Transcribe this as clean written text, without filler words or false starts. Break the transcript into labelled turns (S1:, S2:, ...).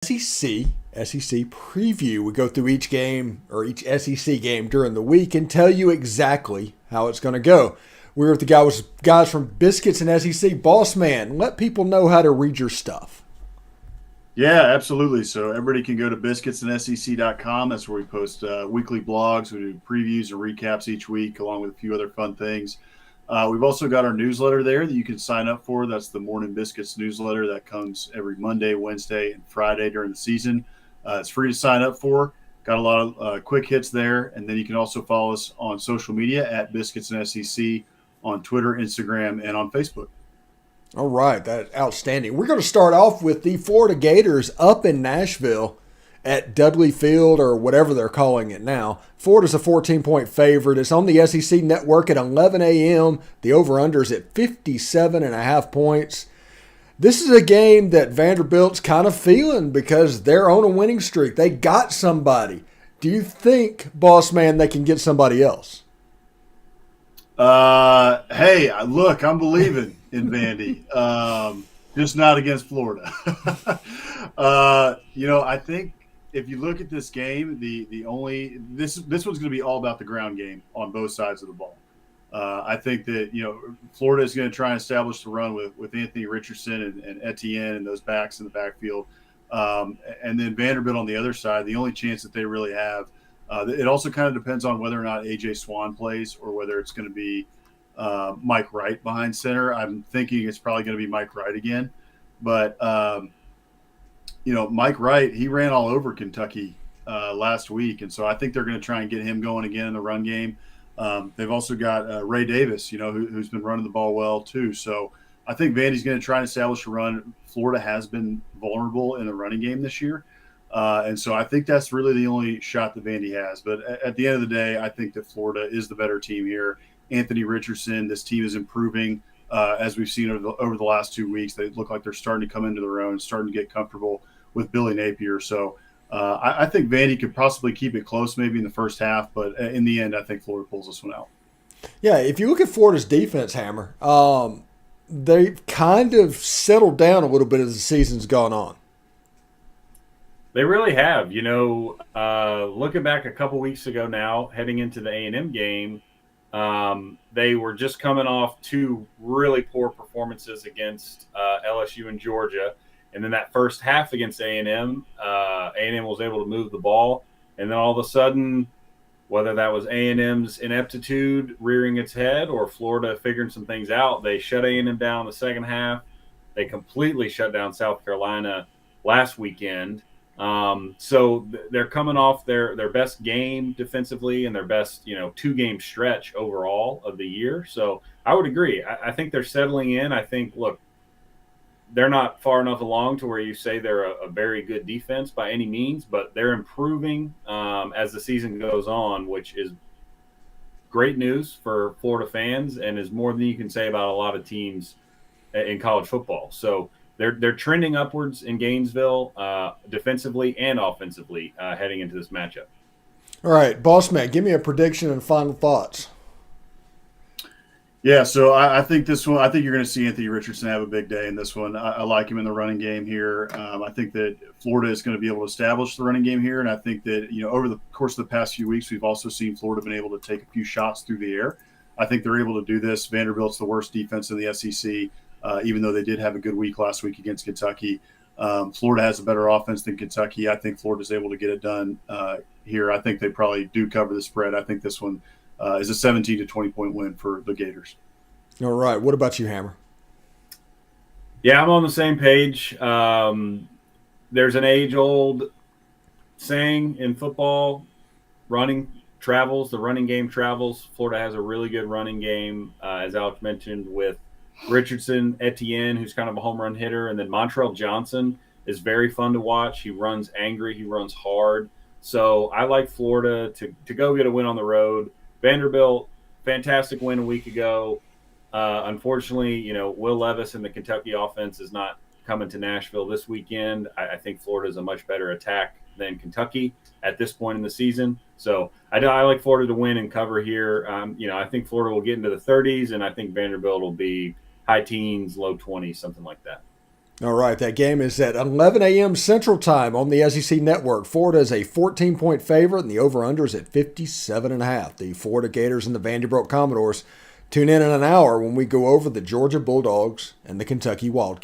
S1: SEC preview. We go through each game or each SEC game during the week and tell you exactly how it's going to go. We're with the guys from Biscuits and SEC. Boss man, let people know how to read your stuff.
S2: Yeah, absolutely. So everybody can go to biscuitsandsec.com. That's where we post weekly blogs. We do previews and recaps each week, along with a few other fun things. We've also got our newsletter there that you can sign up for. That's the Morning Biscuits newsletter that comes every Monday, Wednesday, and Friday during the season. It's free to sign up for. Got a lot of quick hits there. And then you can also follow us on social media at Biscuits and SEC on Twitter, Instagram, and on Facebook.
S1: All right, that's outstanding. We're going to start off with the Florida Gators up in Nashville at Dudley Field or whatever they're calling it now. Florida's a 14-point favorite. It's on the SEC network at 11 a.m. The over-under is at 57.5 points. This is a game that Vanderbilt's kind of feeling because they're on a winning streak. They got somebody. Do you think, boss man, they can get somebody else?
S2: Hey, look, I'm believing in Vandy. Just not against Florida. I think if you look at this game, this one's going to be all about the ground game on both sides of the ball. I think that Florida is going to try and establish the run with Anthony Richardson and Etienne and those backs in the backfield, and then Vanderbilt on the other side. The only chance that they really have, it also kind of depends on whether or not AJ Swan plays or whether it's going to be Mike Wright behind center. I'm thinking it's probably going to be Mike Wright again, but Mike Wright, he ran all over Kentucky last week, and so I think they're going to try and get him going again in the run game. They've also got Ray Davis, who's been running the ball well too. So I think Vandy's going to try and establish a run. Florida has been vulnerable in the running game this year, and so I think that's really the only shot that Vandy has. But at the end of the day, I think that Florida is the better team here. Anthony Richardson, this team is improving as we've seen over the last 2 weeks. They look like they're starting to come into their own, starting to get comfortable with Billy Napier. So I think Vandy could possibly keep it close maybe in the first half, but in the end, I think Florida pulls this one out.
S1: Yeah, if you look at Florida's defense, Hammer, they've kind of settled down a little bit as the season's gone on.
S3: They really have. Looking back a couple weeks ago now, heading into the A&M game, they were just coming off two really poor performances against LSU and Georgia. And then that first half against A&M was able to move the ball. And then all of a sudden, whether that was A&M's ineptitude rearing its head or Florida figuring some things out, they shut A&M down in the second half. They completely shut down South Carolina last weekend. So they're coming off their best game defensively and their best, 2-game stretch overall of the year. So I would agree. I think they're settling in. I think, look, they're not far enough along to where you say they're a very good defense by any means, but they're improving as the season goes on, which is great news for Florida fans and is more than you can say about a lot of teams in college football. So they're trending upwards in Gainesville defensively and offensively heading into this matchup.
S1: All right, boss man, give me a prediction and final thoughts.
S2: Yeah, so I think this one. I think you're going to see Anthony Richardson have a big day in this one. I like him in the running game here. I think that Florida is going to be able to establish the running game here, and I think that over the course of the past few weeks, we've also seen Florida been able to take a few shots through the air. I think they're able to do this. Vanderbilt's the worst defense in the SEC, even though they did have a good week last week against Kentucky. Florida has a better offense than Kentucky. I think Florida's able to get it done here. I think they probably do cover the spread. I think this one is a 17 to 20-point win for the Gators.
S1: All right. What about you, Hammer?
S3: Yeah, I'm on the same page. There's an age-old saying in football, running travels, the running game travels. Florida has a really good running game, as Alex mentioned, with Richardson, Etienne, who's kind of a home run hitter, and then Montrell Johnson is very fun to watch. He runs angry. He runs hard. So I like Florida to go get a win on the road. Vanderbilt, fantastic win a week ago. Unfortunately, Will Levis and the Kentucky offense is not coming to Nashville this weekend. I think Florida is a much better attack than Kentucky at this point in the season. So I like Florida to win and cover here. I think Florida will get into the 30s, and I think Vanderbilt will be high teens, low 20s, something like that.
S1: All right, that game is at 11 a.m. Central Time on the SEC Network. Florida is a 14-point favorite, and the over-under is at 57.5. The Florida Gators and the Vanderbilt Commodores tune in an hour when we go over the Georgia Bulldogs and the Kentucky Wildcats.